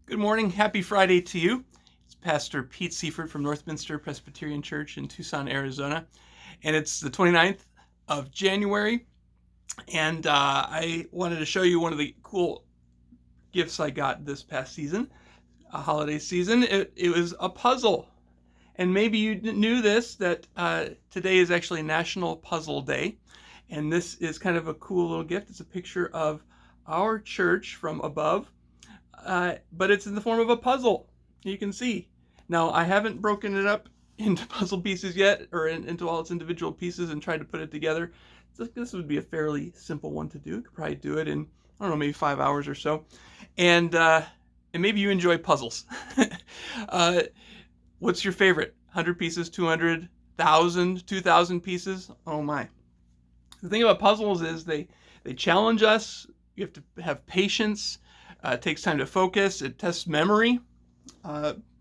Good morning. Happy Friday to you. It's Pastor Pete Seiferth from Northminster Presbyterian Church in Tucson, Arizona. And it's the 29th of January. And I wanted to show you one of the cool gifts I got this past season, a holiday season. It was a puzzle. And maybe you knew this, that today is actually National Puzzle Day. And this is kind of a cool little gift. It's a picture of our church from above. But it's in the form of a puzzle. You can see. Now, I haven't broken it up into puzzle pieces yet, or into all its individual pieces and tried to put it together. So this would be a fairly simple one to do. You could probably do it in, I don't know, maybe 5 hours or so. And maybe you enjoy puzzles. What's your favorite? 100 pieces, 200, 1,000, 2,000 pieces? Oh my. The thing about puzzles is they challenge us. You have to have patience. It takes time to focus. It tests memory.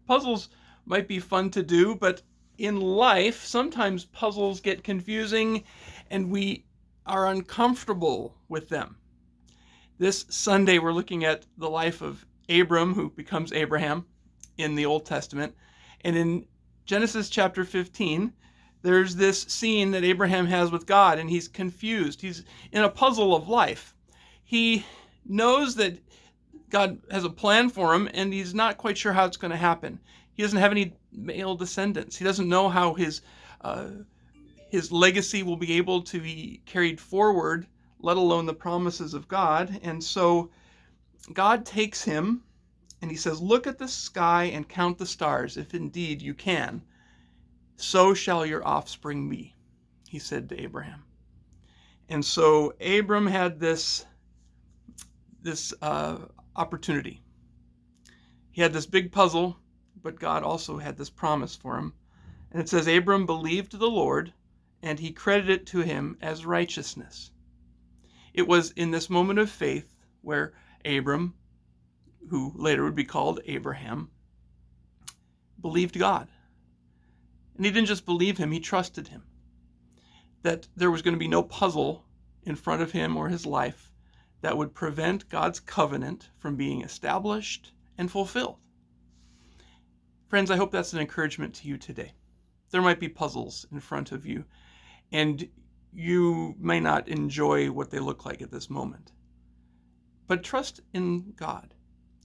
Puzzles might be fun to do, but in life, sometimes puzzles get confusing and we are uncomfortable with them. This Sunday, we're looking at the life of Abram, who becomes Abraham in the Old Testament. And in Genesis chapter 15, there's this scene that Abraham has with God, and he's confused. He's in a puzzle of life. He knows that God has a plan for him, and he's not quite sure how it's going to happen. He doesn't have any male descendants. He doesn't know how his legacy will be able to be carried forward, let alone the promises of God. And so God takes him, and he says, "Look at the sky and count the stars, if indeed you can. So shall your offspring be," he said to Abraham. And so Abram had this opportunity. He had this big puzzle, but God also had this promise for him. And it says, Abram believed the Lord, and he credited it to him as righteousness. It was in this moment of faith where Abram, who later would be called Abraham, believed God. And he didn't just believe him, he trusted him. That there was going to be no puzzle in front of him or his life that would prevent God's covenant from being established and fulfilled. Friends, I hope that's an encouragement to you today. There might be puzzles in front of you, and you may not enjoy what they look like at this moment. But trust in God.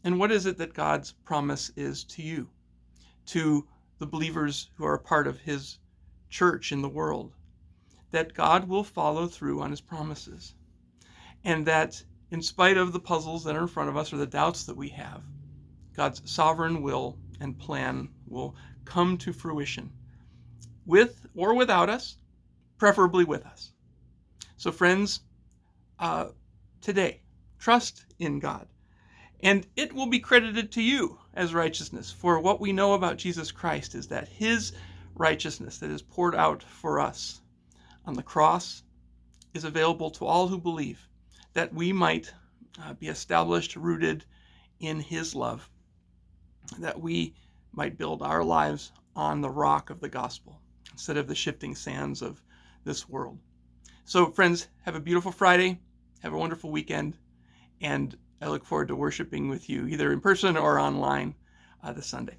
And what is it that God's promise is to you, to the believers who are a part of his church in the world? That God will follow through on his promises. And that in spite of the puzzles that are in front of us or the doubts that we have, God's sovereign will and plan will come to fruition with or without us, preferably with us. So friends, today, trust in God, and it will be credited to you as righteousness. For what we know about Jesus Christ is that his righteousness that is poured out for us on the cross is available to all who believe, that we might be established, rooted in his love, that we might build our lives on the rock of the gospel instead of the shifting sands of this world. So friends, have a beautiful Friday, have a wonderful weekend, and I look forward to worshiping with you either in person or online this Sunday.